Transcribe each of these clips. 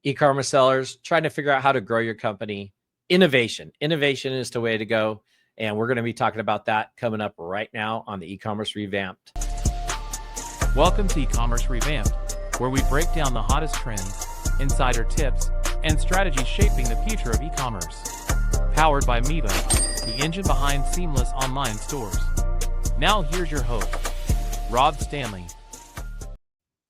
e-commerce sellers trying to figure out how to grow your company. Innovation is the way to go. And we're going to be talking about that coming up right now on the Ecommerce Revamped. Welcome to Ecommerce Revamped, where we break down the hottest trends, insider tips, and strategies shaping the future of e-commerce. Powered by Miva, the engine behind seamless online stores. Now here's your host, Rob Stanley.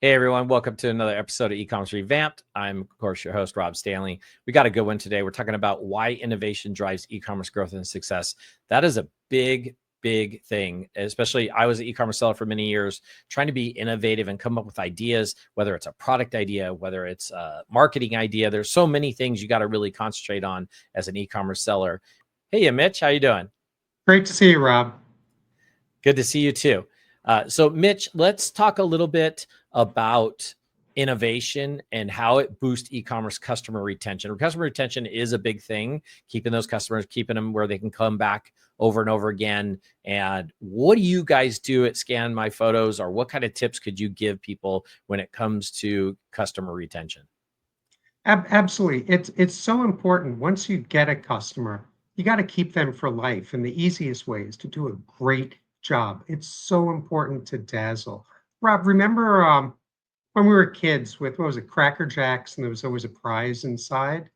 Hey everyone, welcome to another episode of Ecommerce Revamped. I'm, of course, your host, Rob Stanley. We got a good one today. We're talking about why innovation drives e-commerce growth and success. That is a big thing, especially I was an e-commerce seller for many years, trying to be innovative and come up with ideas, whether it's a product idea, whether it's a marketing idea. There's so many things you got to really concentrate on as an e-commerce seller. Hey, Mitch, how you doing? Great to see you, Rob. Good to see you too. So Mitch, let's talk a little bit about innovation and how it boosts e-commerce customer retention. Customer retention is a big thing, keeping those customers, keeping them where they can come back over and over again. And what do you guys do at ScanMyPhotos, or what kind of tips could you give people when it comes to customer retention? Absolutely. It's so important. Once you get a customer, you got to keep them for life. And the easiest way is to do a great job. It's so important to dazzle. Rob, remember when we were kids with, what was it, Cracker Jacks, and there was always a prize inside,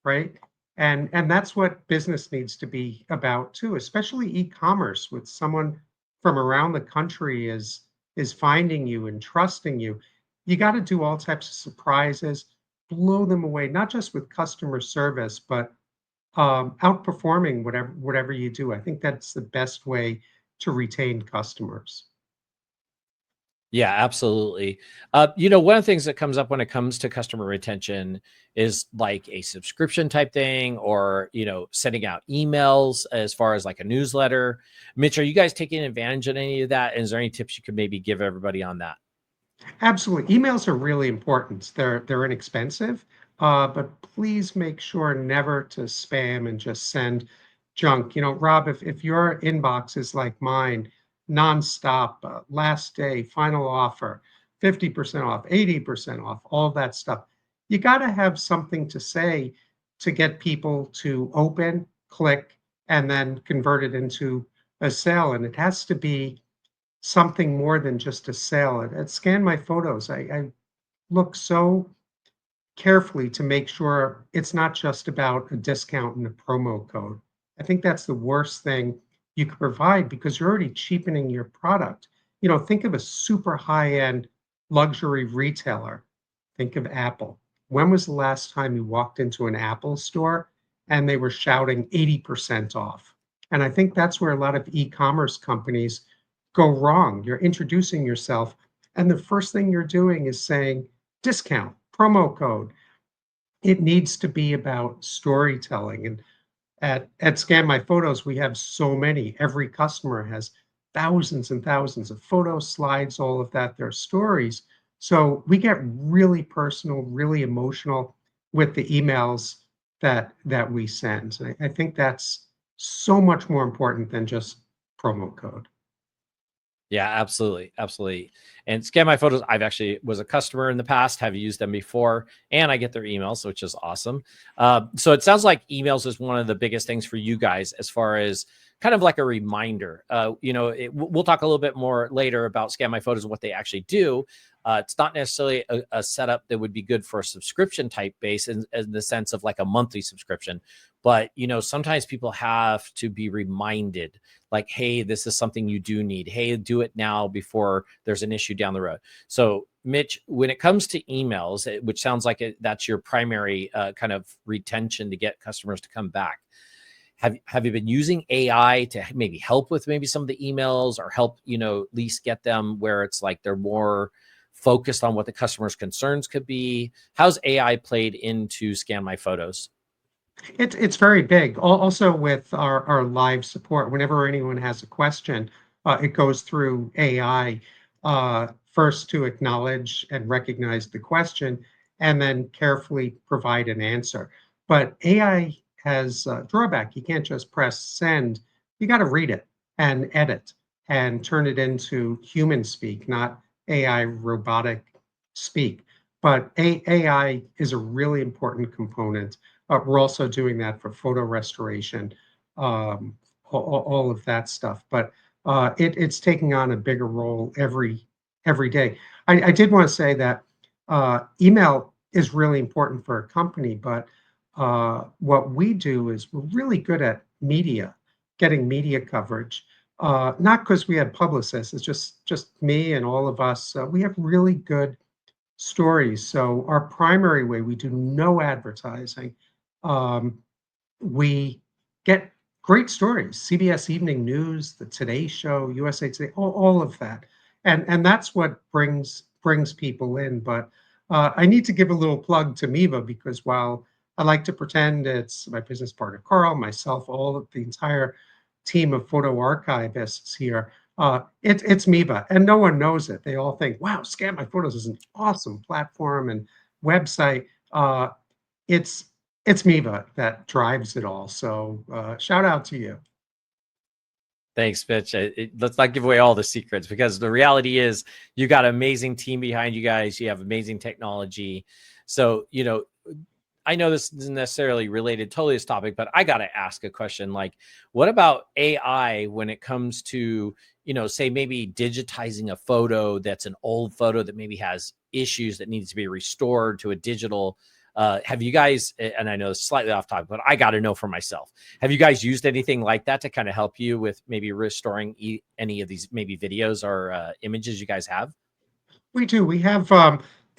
right? And that's what business needs to be about too, especially e-commerce, with someone from around the country is finding you and trusting you. You got to do all types of surprises, blow them away, not just with customer service, but outperforming whatever you do. I think that's the best way to retain customers. Yeah, absolutely. One of the things that comes up when it comes to customer retention is like a subscription type thing, or, sending out emails as far as like a newsletter. Mitch, are you guys taking advantage of any of that? And is there any tips you could maybe give everybody on that? Absolutely. Emails are really important. They're inexpensive, but please make sure never to spam and just send junk. Rob, if your inbox is like mine, nonstop, last day, final offer, 50% off, 80% off, all that stuff, you got to have something to say to get people to open, click, and then convert it into a sale. And it has to be something more than just a sale. At ScanMyPhotos, I look so carefully to make sure it's not just about a discount and a promo code. I think that's the worst thing you could provide, because you're already cheapening your product. Think of a super high-end luxury retailer. Think of Apple. When was the last time you walked into an Apple store and they were shouting 80% off? And I think that's where a lot of e-commerce companies go wrong. You're introducing yourself, and the first thing you're doing is saying discount, promo code. It needs to be about storytelling. And at ScanMyPhotos, we have so many. Every customer has thousands and thousands of photos, slides, all of that, their stories. So we get really personal, really emotional with the emails that we send. And I think that's so much more important than just promo code. Yeah, absolutely. And ScanMyPhotos, I've actually was a customer in the past, have used them before, and I get their emails, which is awesome. So it sounds like emails is one of the biggest things for you guys, as far as kind of like a reminder. We'll talk a little bit more later about ScanMyPhotos and what they actually do. It's not necessarily a setup that would be good for a subscription type base in the sense of like a monthly subscription. But, sometimes people have to be reminded, like, hey, this is something you do need. Hey, do it now before there's an issue down the road. So, Mitch, when it comes to emails, which sounds like that's your primary kind of retention to get customers to come back, have you been using AI to maybe help with maybe some of the emails, or help, at least get them where it's like they're more focused on what the customer's concerns could be? How's AI played into ScanMyPhotos? It's very big. Also with our live support, whenever anyone has a question, it goes through AI first to acknowledge and recognize the question, and then carefully provide an answer. But AI has a drawback. You can't just press send. You got to read it and edit and turn it into human speak, not AI robotic speak. but AI is a really important component. We're also doing that for photo restoration, all of that stuff. But it's taking on a bigger role every day. I did want to say that email is really important for a company, but what we do is we're really good at media, getting media coverage. Not because we have publicists, it's just me and all of us. We have really good stories. So our primary way, we do no advertising. Um, we get great stories, CBS Evening News, the Today Show, USA Today, all of that. And that's what brings people in. But I need to give a little plug to Miva, because while I like to pretend it's my business partner, Carl, myself, all of the entire team of photo archivists here, it's Miva, and no one knows it. They all think, wow, ScanMyPhotos is an awesome platform and website. It's it's Miva that drives it all. So shout out to you. Thanks, Mitch. Let's not give away all the secrets, because the reality is you got an amazing team behind you guys. You have amazing technology. So, I know this isn't necessarily related totally to this topic, but I got to ask a question. Like, what about AI when it comes to, say maybe digitizing a photo that's an old photo that maybe has issues that needs to be restored to a digital? Have you guys, and I know it's slightly off topic, but I got to know for myself, have you guys used anything like that to kind of help you with maybe restoring any of these maybe videos or images you guys have? We do. We have,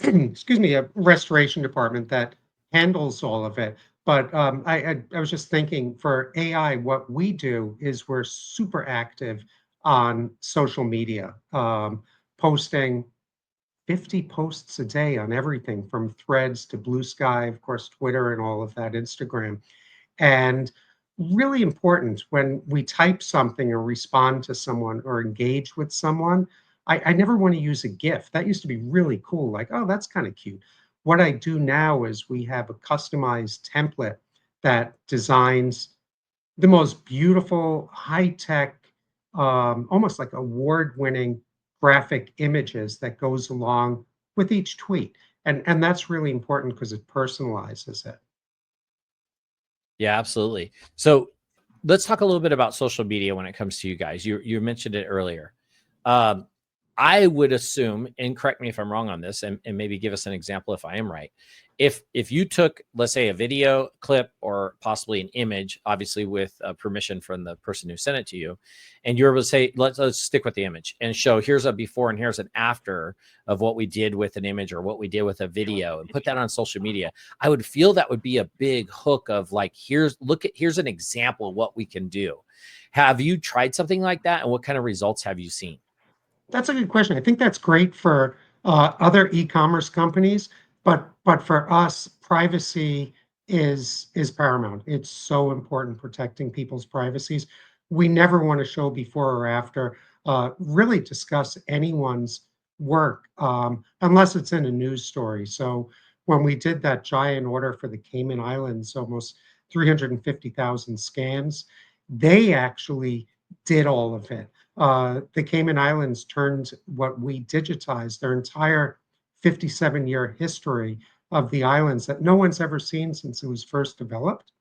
excuse me, a restoration department that handles all of it. But I was just thinking, for AI, what we do is we're super active on social media, posting 50 posts a day on everything from Threads to Blue Sky, of course, Twitter and all of that, Instagram. And really important, when we type something or respond to someone or engage with someone, I never want to use a GIF. That used to be really cool. Like, oh, that's kind of cute. What I do now is we have a customized template that designs the most beautiful, high-tech, almost like award-winning graphic images that goes along with each tweet. And that's really important because it personalizes it. Yeah, absolutely. So let's talk a little bit about social media when it comes to you guys. You mentioned it earlier. Um, I would assume, and correct me if I'm wrong on this, and maybe give us an example if I am right. If you took, let's say, a video clip or possibly an image, obviously with permission from the person who sent it to you, and you're able to say, let's stick with the image and show, here's a before and here's an after of what we did with an image or what we did with a video, and put that on social media, I would feel that would be a big hook of like, here's an example of what we can do. Have you tried something like that, and what kind of results have you seen? That's a good question. I think that's great for other e-commerce companies, but for us, privacy is paramount. It's so important, protecting people's privacies. We never want to show before or after, really discuss anyone's work, unless it's in a news story. So when we did that giant order for the Cayman Islands, almost 350,000 scans, they actually did all of it. The Cayman Islands turned what we digitized, their entire 57-year history of the islands that no one's ever seen since it was first developed.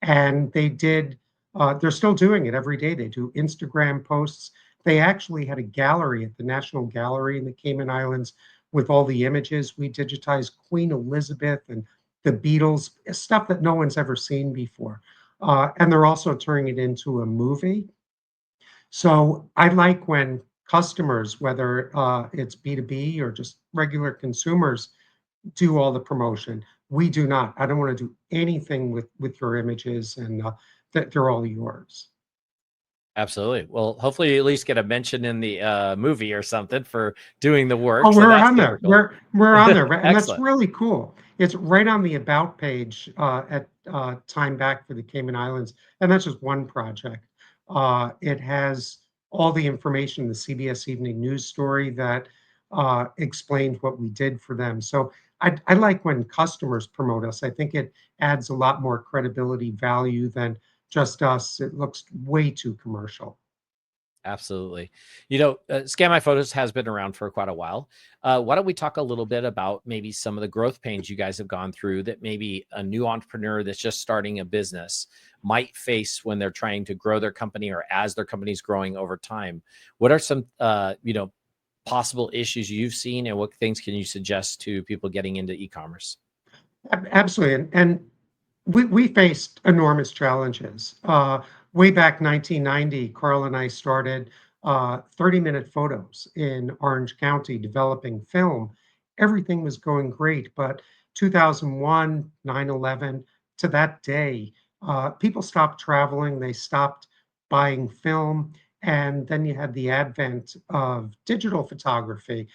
And they're still doing it every day. They do Instagram posts. They actually had a gallery at the National Gallery in the Cayman Islands with all the images. We digitized Queen Elizabeth and the Beatles, stuff that no one's ever seen before. And they're also turning it into a movie. So I like when customers, whether it's B2B or just regular consumers, do all the promotion. We do not. I don't want to do anything with your images, and that they're all yours. Absolutely. Well, hopefully you at least get a mention in the movie or something for doing the work. Oh, So we're that's on there. super cool. We're on there, and that's Excellent. really cool. It's right on the about page at Time Back for the Cayman Islands, and that's just one project. It has all the information, the CBS Evening News story that explained what we did for them. So I like when customers promote us. I think it adds a lot more credibility, value than just us. It looks way too commercial. Absolutely. ScanMyPhotos has been around for quite a while. Why don't we talk a little bit about maybe some of the growth pains you guys have gone through that maybe a new entrepreneur that's just starting a business might face when they're trying to grow their company or as their company's growing over time? What are some, possible issues you've seen, and what things can you suggest to people getting into e-commerce? Absolutely. And we faced enormous challenges. Way back 1990, Carl and I started 30-minute photos in Orange County developing film. Everything was going great, but 2001, 9/11, to that day, people stopped traveling, they stopped buying film, and then you had the advent of digital photography.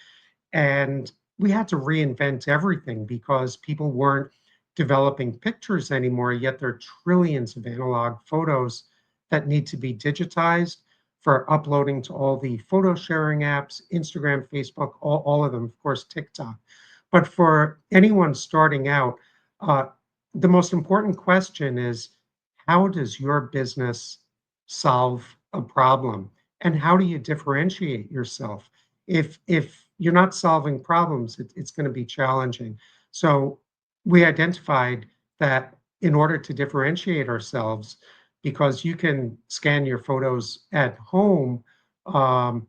And we had to reinvent everything because people weren't developing pictures anymore, yet there are trillions of analog photos that need to be digitized for uploading to all the photo sharing apps, Instagram, Facebook, all of them, of course, TikTok. But for anyone starting out, uh, the most important question is, how does your business solve a problem? And how do you differentiate yourself? If you're not solving problems, it's going to be challenging. So we identified that in order to differentiate ourselves, because you can scan your photos at home, um,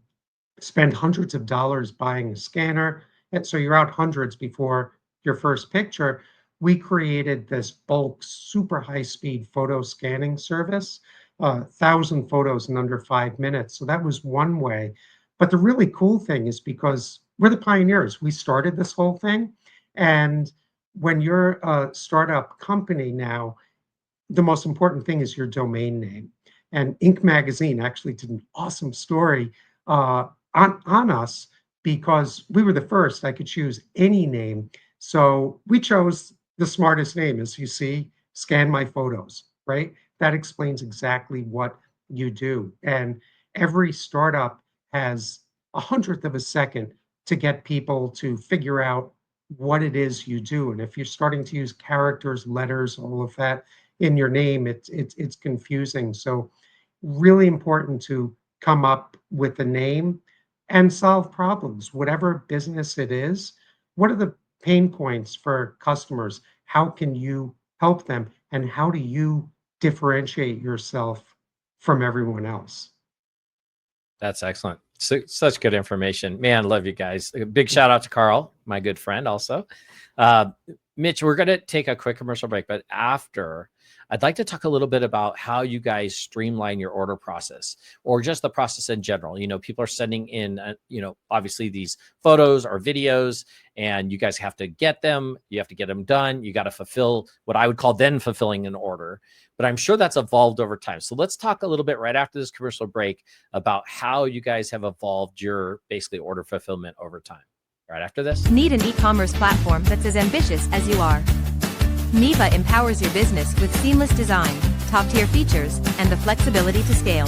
spend hundreds of dollars buying a scanner, and so you're out hundreds before your first picture. We created this bulk, super high speed photo scanning service, 1,000 photos in under 5 minutes. So that was one way. But the really cool thing is because we're the pioneers, we started this whole thing. And when you're a startup company now, the most important thing is your domain name. And Inc. magazine actually did an awesome story on us because we were the first. I could choose any name. So we chose the smartest name, as you see, ScanMyPhotos, right? That explains exactly what you do. And every startup has a hundredth of a second to get people to figure out what it is you do. And if you're starting to use characters, letters, all of that in your name, it's confusing. So really important to come up with a name and solve problems, whatever business it is. What are the pain points for customers? How can you help them? And how do you differentiate yourself from everyone else? That's excellent. Such good information. Man, love you guys. A big shout out to Carl, my good friend also. Uh, Mitch, we're going to take a quick commercial break, but after, I'd like to talk a little bit about how you guys streamline your order process or just the process in general. People are sending in, obviously these photos or videos, and you guys have to get them. You have to get them done. You got to fulfill what I would call then fulfilling an order. But I'm sure that's evolved over time. So let's talk a little bit right after this commercial break about how you guys have evolved your basically order fulfillment over time. Right after this. Need an e-commerce platform that's as ambitious as you are? Miva empowers your business with seamless design, top-tier features, and the flexibility to scale.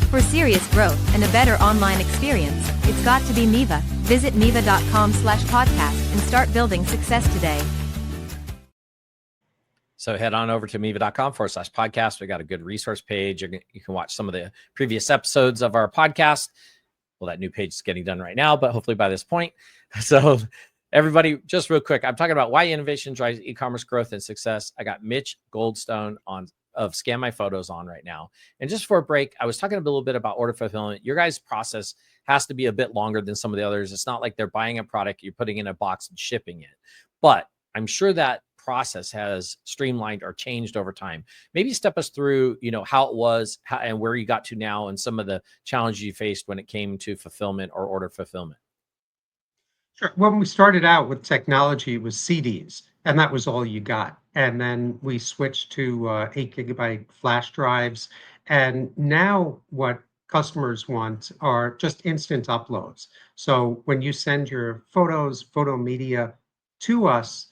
For serious growth and a better online experience, it's got to be Miva. Visit miva.com/podcast and start building success today. So head on over to miva.com/podcast. We got a good resource page. You can watch some of the previous episodes of our podcast. Well, that new page is getting done right now, but hopefully by this point. So everybody, just real quick, I'm talking about why innovation drives e-commerce growth and success. I got Mitch Goldstone of ScanMyPhotos on right now. And just for a break, I was talking a little bit about order fulfillment. Your guys' process has to be a bit longer than some of the others. It's not like they're buying a product, you're putting in a box and shipping it. But I'm sure that process has streamlined or changed over time. Maybe step us through, how it was and where you got to now and some of the challenges you faced when it came to fulfillment or order fulfillment. Sure. When we started out with technology, it was CDs, and that was all you got. And then we switched to 8 GB flash drives. And now what customers want are just instant uploads. So when you send your photos, photo media to us,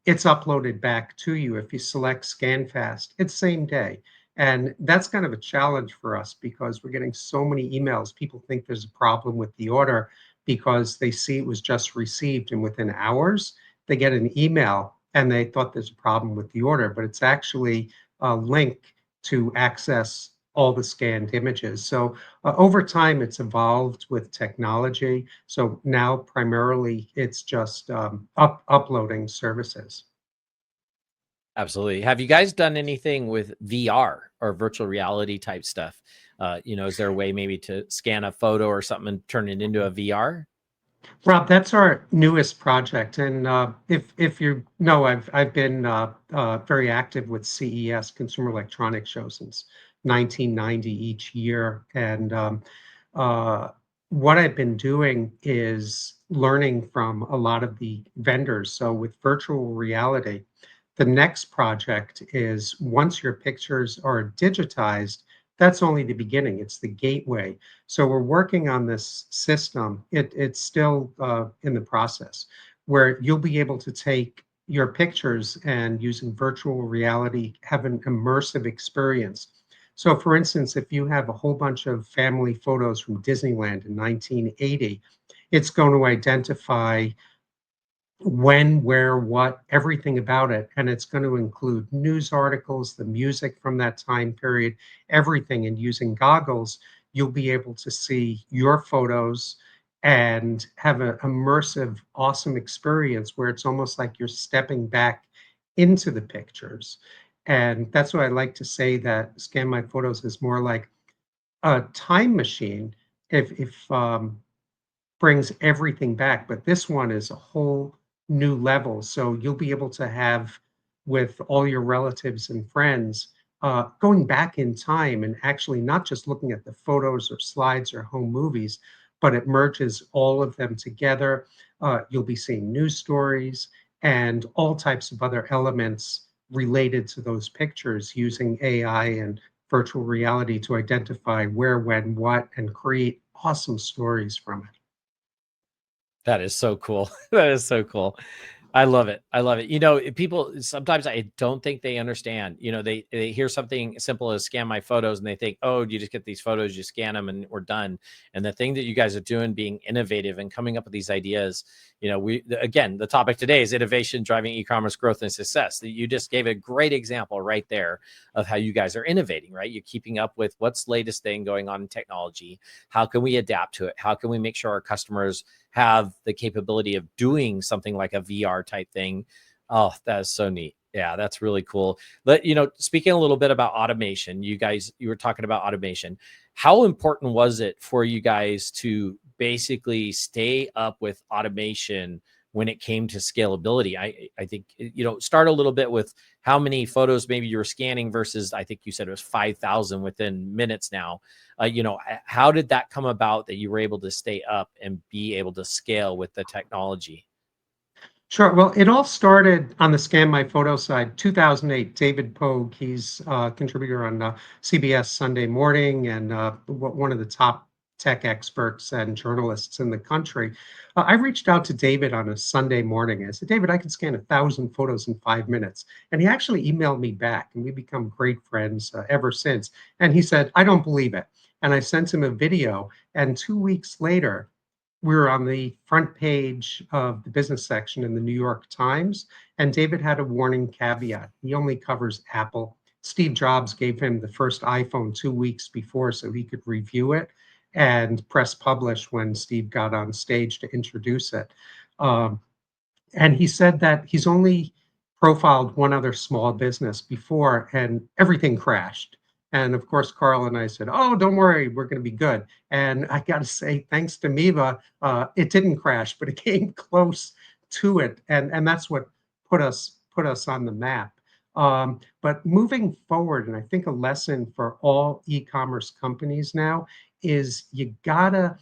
it's uploaded back to you. If you select ScanFast, it's same day. And that's kind of a challenge for us because we're getting so many emails. People think there's a problem with the order because they see it was just received, and within hours, they get an email and they thought there's a problem with the order, but it's actually a link to access all the scanned images. So over time, it's evolved with technology. So now primarily it's just uploading services. Absolutely. Have you guys done anything with VR or virtual reality type stuff? Is there a way maybe to scan a photo or something and turn it into a VR? Rob, that's our newest project, and if you know, I've been very active with CES, Consumer Electronics Show, since 1990 each year, and uh, what I've been doing is learning from a lot of the vendors. So with virtual reality, the next project is once your pictures are digitized, that's only the beginning. It's the gateway. So we're working on this system. It's still in the process where you'll be able to take your pictures and using virtual reality have an immersive experience. So for instance, if you have a whole bunch of family photos from Disneyland in 1980, it's going to identify when, where, what, everything about it. And it's going to include news articles, the music from that time period, everything. And using goggles, you'll be able to see your photos and have an immersive, awesome experience where it's almost like you're stepping back into the pictures. And that's why I like to say that ScanMyPhotos is more like a time machine. If brings everything back, but this one is a whole new level. So you'll be able to have with all your relatives and friends going back in time and actually not just looking at the photos or slides or home movies, but it merges all of them together. You'll be seeing news stories and all types of other elements related to those pictures using AI and virtual reality to identify where, when, what, and create awesome stories from it. That is so cool. That is so cool. I love it. I love it. People sometimes I don't think they understand. They hear something simple as ScanMyPhotos and they think, oh, you just get these photos, you scan them, and we're done. And the thing that you guys are doing, being innovative and coming up with these ideas, again, the topic today is innovation driving e-commerce growth and success. You just gave a great example right there of how you guys are innovating, right? You're keeping up with what's latest thing going on in technology. How can we adapt to it? How can we make sure our customers have the capability of doing something like a VR type thing? Oh, that is so neat. Yeah, that's really cool. Speaking a little bit about automation, you were talking about automation. How important was it for you guys to basically stay up with automation when it came to scalability? I think, start a little bit with how many photos maybe you were scanning versus, I think you said it was 5,000 within minutes now. How did that come about that you were able to stay up and be able to scale with the technology? Sure. Well, it all started on the ScanMyPhoto side, 2008. David Pogue, he's a contributor on CBS Sunday Morning and one of the top tech experts and journalists in the country. I reached out to David on a Sunday morning. I said, David, I can scan 1,000 photos in 5 minutes. And he actually emailed me back, and we've become great friends ever since. And he said, I don't believe it. And I sent him a video. And 2 weeks later, we were on the front page of the business section in the New York Times, and David had a warning caveat. He only covers Apple. Steve Jobs gave him the first iPhone 2 weeks before so he could review it and press publish when Steve got on stage to introduce it. And he said that he's only profiled one other small business before, and everything crashed. And of course, Carl and I said, oh, don't worry, we're going to be good. And I got to say, thanks to Miva, it didn't crash, but it came close to it. And that's what put us on the map. But moving forward, and I think a lesson for all e-commerce companies now is you gotta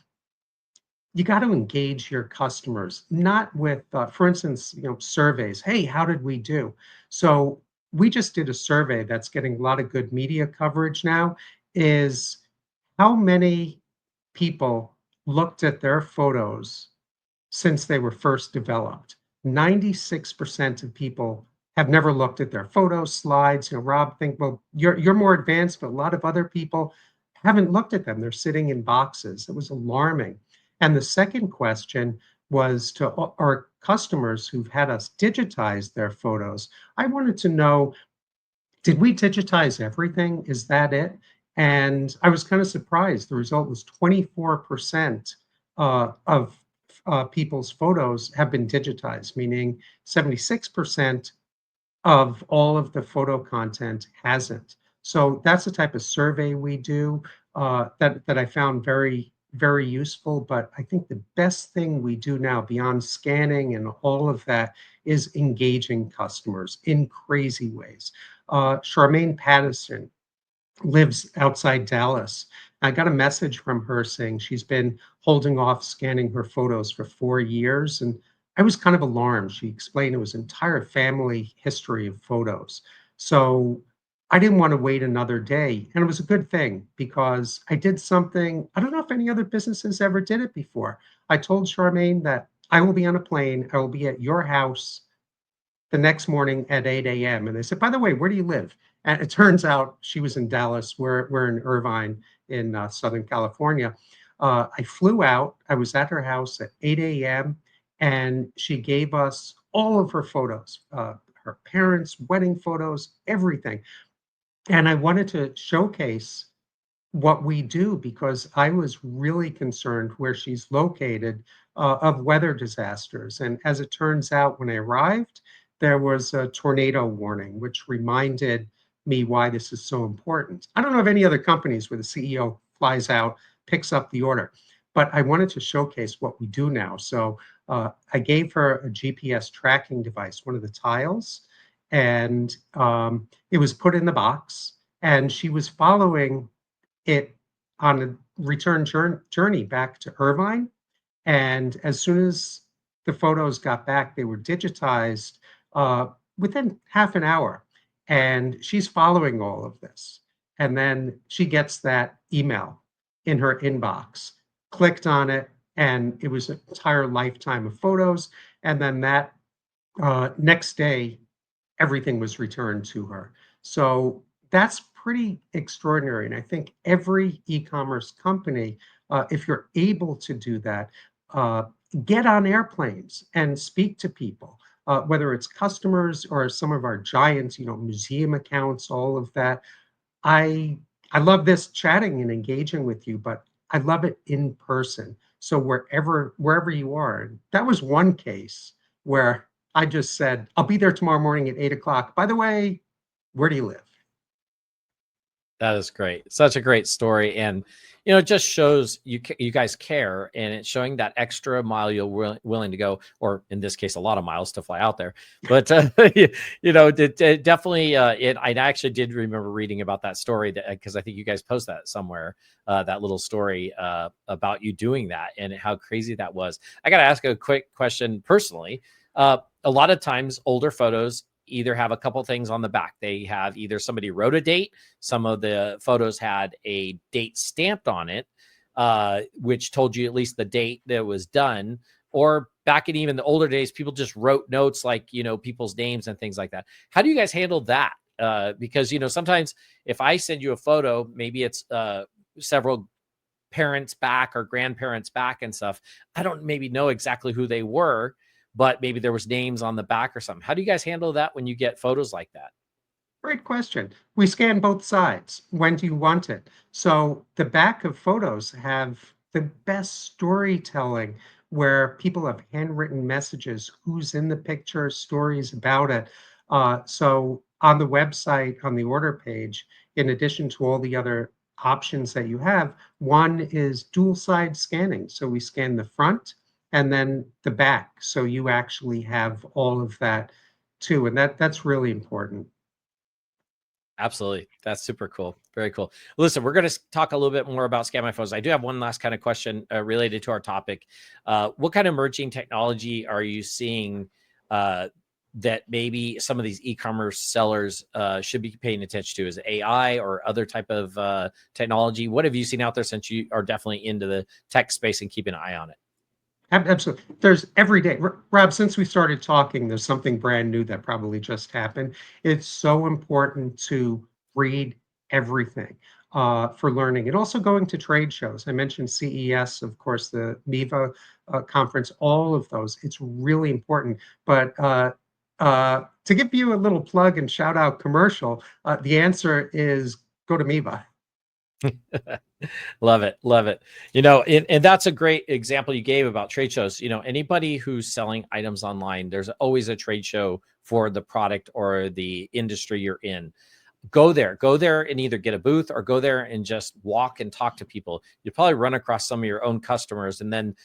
engage your customers, not with, for instance, surveys. Hey, how did we do? So we just did a survey that's getting a lot of good media coverage now, is how many people looked at their photos since they were first developed. 96% of people have never looked at their photos, slides. Rob, think, well, you're more advanced, but a lot of other people haven't looked at them. They're sitting in boxes. It was alarming. And the second question was to our customers who've had us digitize their photos. I wanted to know, did we digitize everything? Is that it? And I was kind of surprised. The result was 24% of people's photos have been digitized, meaning 76% of all of the photo content hasn't. So that's the type of survey we do that I found very, very useful. But I think the best thing we do now, beyond scanning and all of that, is engaging customers in crazy ways. Charmaine Patterson lives outside Dallas. I got a message from her saying she's been holding off scanning her photos for 4 years. And I was kind of alarmed. She explained it was entire family history of photos. So I didn't want to wait another day. And it was a good thing because I did something, I don't know if any other businesses ever did it before. I told Charmaine that I will be on a plane, I will be at your house the next morning at 8 a.m. And they said, by the way, where do you live? And it turns out she was in Dallas. We're in Irvine in Southern California. I flew out. I was at her house at 8 a.m. and she gave us all of her photos, her parents' wedding photos, everything. And I wanted to showcase what we do because I was really concerned where she's located of weather disasters. And as it turns out, when I arrived, there was a tornado warning, which reminded me why this is so important. I don't know of any other companies where the CEO flies out, picks up the order, but I wanted to showcase what we do now. So I gave her a GPS tracking device, one of the tiles, and it was put in the box, and she was following it on a return journey back to Irvine. And as soon as the photos got back, they were digitized within half an hour. And she's following all of this. And then she gets that email in her inbox, clicked on it, and it was an entire lifetime of photos. And then that next day, everything was returned to her. So that's pretty extraordinary. And I think every e-commerce company, if you're able to do that, get on airplanes and speak to people, whether it's customers or some of our giants, museum accounts, all of that. I I love this chatting and engaging with you, but I love it in person. So wherever you are, and that was one case where I just said, I'll be there tomorrow morning at 8 o'clock. By the way, where do you live? That is great. Such a great story. And, it just shows you guys care, and it's showing that extra mile you're willing to go, or in this case, a lot of miles to fly out there. But, definitely, I actually did remember reading about that story because I think you guys post that somewhere, that little story about you doing that and how crazy that was. I got to ask a quick question personally. A lot of times older photos either have a couple things on the back. They have either somebody wrote a date. Some of the photos had a date stamped on it, which told you at least the date that was done. Or back in even the older days, people just wrote notes like, people's names and things like that. How do you guys handle that? Because, sometimes if I send you a photo, maybe it's several parents back or grandparents back and stuff. I don't maybe know exactly who they were, but maybe there was names on the back or something. How do you guys handle that when you get photos like that? Great question. We scan both sides. When do you want it? So the back of photos have the best storytelling where people have handwritten messages, who's in the picture, stories about it. So on the website, on the order page, in addition to all the other options that you have, one is dual side scanning. So we scan the front and then the back. So you actually have all of that too. And that's really important. Absolutely. That's super cool. Very cool. Listen, we're going to talk a little bit more about ScanMyPhotos. I do have one last kind of question related to our topic. What kind of emerging technology are you seeing that maybe some of these e-commerce sellers should be paying attention to? Is it AI or other type of technology? What have you seen out there, since you are definitely into the tech space and keeping an eye on it? Absolutely. There's every day. Rob, since we started talking, there's something brand new that probably just happened. It's so important to read everything for learning, and also going to trade shows. I mentioned CES, of course, the Miva conference, all of those. It's really important. But to give you a little plug and shout out commercial, the answer is go to Miva. Love it. Love it. And that's a great example you gave about trade shows. Anybody who's selling items online, there's always a trade show for the product or the industry you're in. Go there and either get a booth or go there and just walk and talk to people. You'll probably run across some of your own customers, and then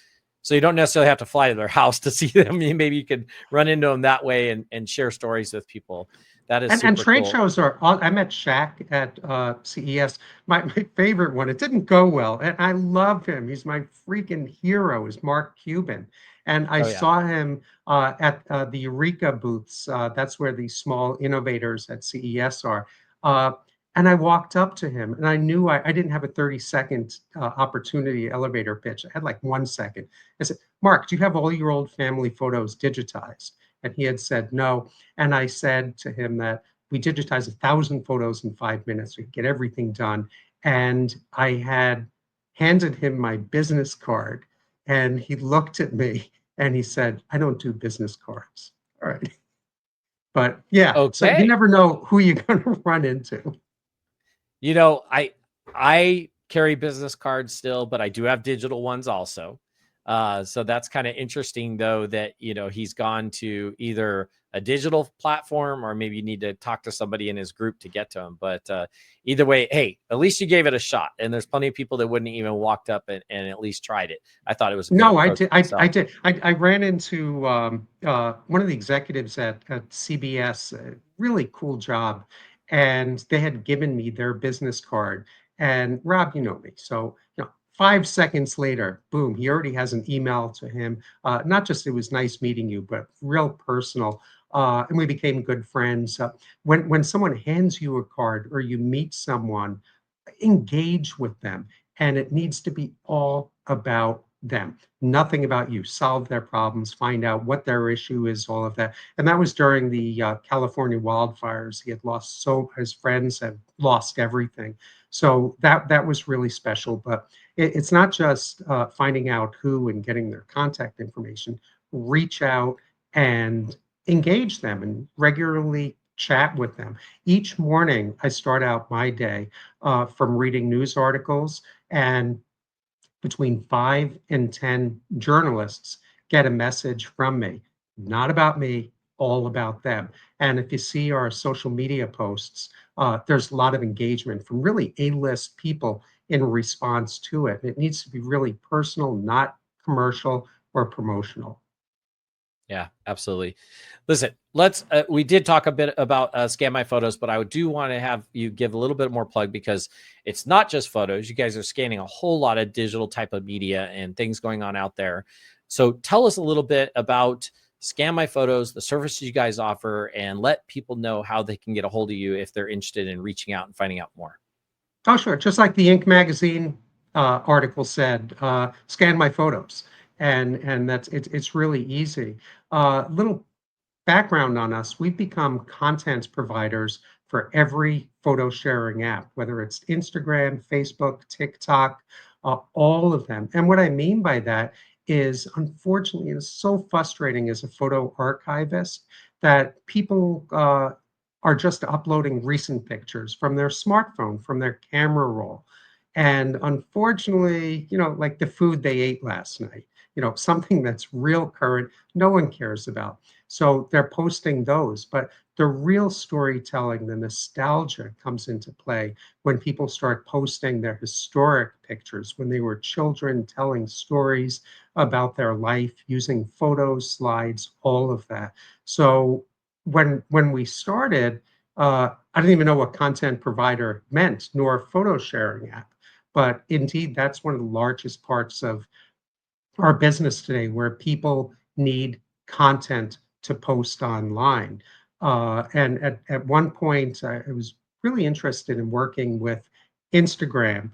so you don't necessarily have to fly to their house to see them. Maybe you could run into them that way and share stories with people. That is super And trade cool. shows are, I met Shaq at CES, my favorite one. It didn't go well, and I love him. He's my freaking hero, is Mark Cuban. And I Oh, yeah. saw him at the Eureka booths. That's where the small innovators at CES are. And I walked up to him, and I knew I didn't have a 30-second opportunity elevator pitch. I had like 1 second. I said, Mark, do you have all your old family photos digitized? And he had said no. And I said to him that we digitize 1,000 photos in 5 minutes. We could get everything done. And I had handed him my business card, and he looked at me and he said, I don't do business cards. All right. But yeah, so you Okay. never know who you're going to run into. I carry business cards still, but I do have digital ones also. So that's kind of interesting, though, that, he's gone to either a digital platform or maybe you need to talk to somebody in his group to get to him. But either way, hey, at least you gave it a shot. And there's plenty of people that wouldn't even walked up and at least tried it. I thought it was a good No, I approach did. myself. I did. I ran into one of the executives at CBS, a really cool job, and they had given me their business card. And Rob, you know me, so 5 seconds later, boom, he already has an email to him. Not just it was nice meeting you, but real personal. And we became good friends. When someone hands you a card or you meet someone, engage with them, and it needs to be all about them, nothing about you. Solve their problems, find out what their issue is, all of that. And that was during the California wildfires. He had lost, so his friends had lost everything. So that was really special. But it's not just finding out who and getting their contact information. Reach out and engage them and regularly chat with them. Each morning, I start out my day from reading news articles, and between 5 and 10 journalists get a message from me, not about me, all about them. And if you see our social media posts, there's a lot of engagement from really A-list people in response to it. It needs to be really personal, not commercial or promotional. Yeah, absolutely. Listen, we did talk a bit about ScanMyPhotos, but I do want to have you give a little bit more plug, because it's not just photos. You guys are scanning a whole lot of digital type of media and things going on out there. So tell us a little bit about ScanMyPhotos, the services you guys offer, and let people know how they can get a hold of you if they're interested in reaching out and finding out more. Oh, sure. Just like the Inc. magazine article said, scan my photos. And it's really easy. Little background on us: we've become content providers for every photo sharing app, whether it's Instagram, Facebook, TikTok, all of them. And what I mean by that is, unfortunately, it's so frustrating as a photo archivist that people are just uploading recent pictures from their smartphone, from their camera roll. And unfortunately, like the food they ate last night, something that's real current, no one cares about. So they're posting those. But the real storytelling, the nostalgia comes into play when people start posting their historic pictures, when they were children telling stories about their life, using photos, slides, all of that. So when we started, I didn't even know what content provider meant, nor photo sharing app. But indeed, that's one of the largest parts of our business today, where people need content to post online. And at one point, I was really interested in working with Instagram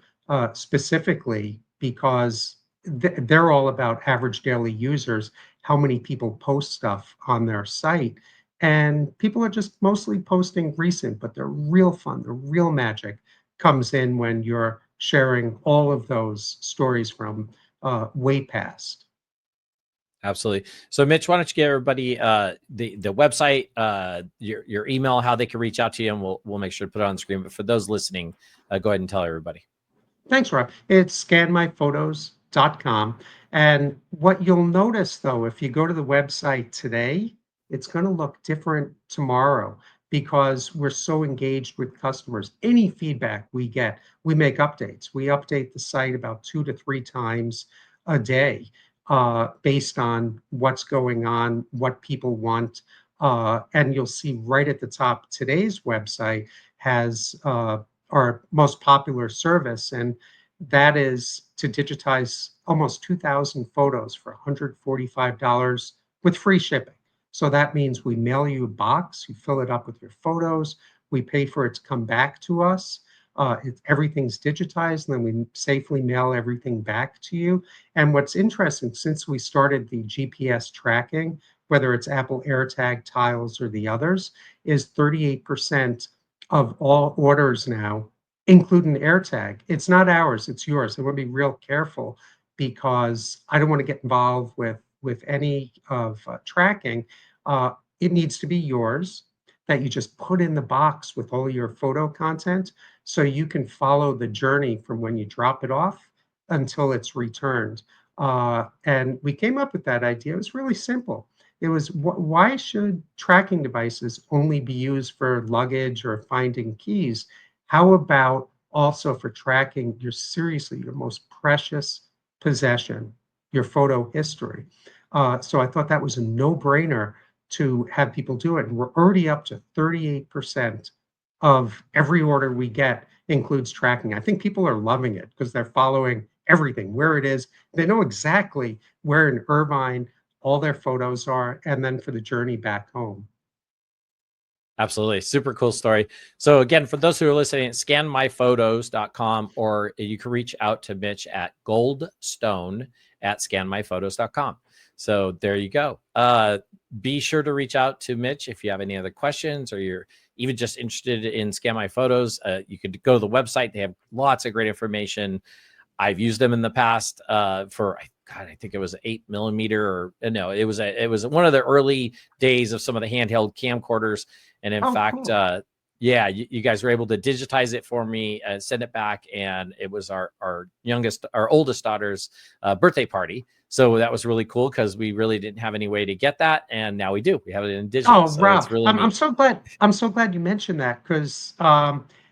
specifically, because they're all about average daily users, how many people post stuff on their site. And people are just mostly posting recent, but the real fun, the real magic comes in when you're sharing all of those stories from way past. Absolutely. So, Mitch, why don't you give everybody the website, your email, how they can reach out to you, and we'll make sure to put it on the screen. But for those listening, go ahead and tell everybody. Thanks, Rob. It's ScanMyPhotos.com. And what you'll notice, though, if you go to the website today, it's going to look different tomorrow because we're so engaged with customers. Any feedback we get, we make updates. We update the site about 2 to 3 times a day based on what's going on, what people want. And you'll see right at the top, today's website has our most popular service, and that is to digitize almost 2,000 photos for $145 with free shipping. So that means we mail you a box, you fill it up with your photos, we pay for it to come back to us. Everything's digitized, and then we safely mail everything back to you. And what's interesting, since we started the GPS tracking, whether it's Apple AirTag, Tiles, or the others, is 38% of all orders now include an AirTag. It's not ours, it's yours. I want to be real careful because I don't want to get involved with any of tracking. It needs to be yours, that you just put in the box with all your photo content so you can follow the journey from when you drop it off until it's returned. And we came up with that idea. It was really simple. It was, why should tracking devices only be used for luggage or finding keys? How about also for tracking your most precious possession, your photo history? So I thought that was a no-brainer to have people do it. And we're already up to 38% of every order we get includes tracking. I think people are loving it because they're following everything, where it is. They know exactly where in Irvine all their photos are, and then for the journey back home. Absolutely. Super cool story. So again, for those who are listening, ScanMyPhotos.com, or you can reach out to Mitch at goldstone@ScanMyPhotos.com. So there you go. Be sure to reach out to Mitch if you have any other questions, or you're even just interested in ScanMyPhotos. You could go to the website. They have lots of great information. I've used them in the past for, God, I think it was 8mm, or no, it was one of the early days of some of the handheld camcorders. And in fact, cool. Yeah, you guys were able to digitize it for me, send it back, and it was our oldest daughter's birthday party. So that was really cool because we really didn't have any way to get that, and now we do. We have it in digital. Oh, so Rob, really I'm so glad. I'm so glad you mentioned that, because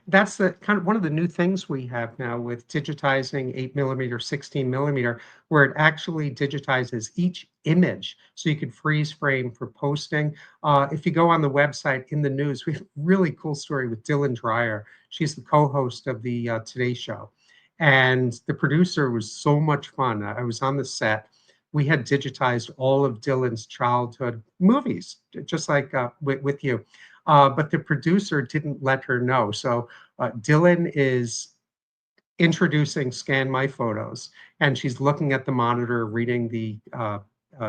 that's the kind of one of the new things we have now with digitizing 8mm, 16mm, where it actually digitizes each image, so you can freeze frame for posting. If you go on the website, in the news, we have a really cool story with Dylan Dreyer. She's the co-host of the Today Show, and the producer was so much fun. I was on the set. We had digitized all of Dylan's childhood movies, just like with you. But the producer didn't let her know. So Dylan is introducing ScanMyPhotos, and she's looking at the monitor, reading the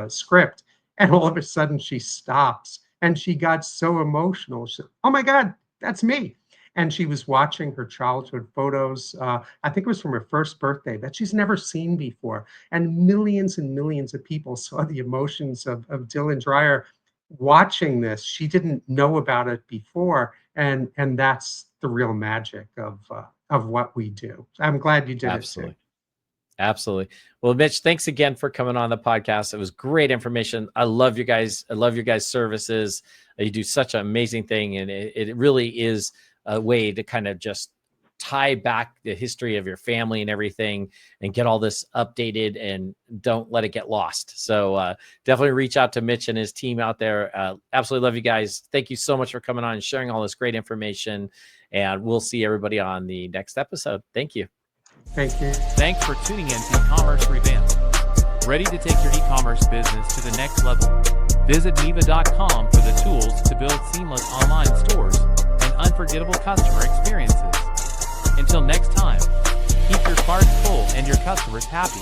script, and all of a sudden she stops, and she got so emotional. She said, "Oh my God, that's me." And she was watching her childhood photos. I think it was from her first birthday that she's never seen before. And millions of people saw the emotions of Dylan Dreyer watching this. She didn't know about it before, and that's the real magic of what we do. I'm glad you did. Absolutely. It too. Absolutely. Well, Mitch, thanks again for coming on the podcast. It was great information. I love you guys. I love your guys' services. You do such an amazing thing, and it really is a way to kind of just tie back the history of your family and everything, and get all this updated, and don't let it get lost. So definitely reach out to Mitch and his team out there. Absolutely love you guys. Thank you so much for coming on and sharing all this great information. And we'll see everybody on the next episode. Thank you. Thank you. Thanks for tuning in to Ecommerce Revamped. Ready to take your e-commerce business to the next level? Visit Miva.com for the tools to build seamless online stores and unforgettable customer experiences. Until next time, keep your carts full and your customers happy.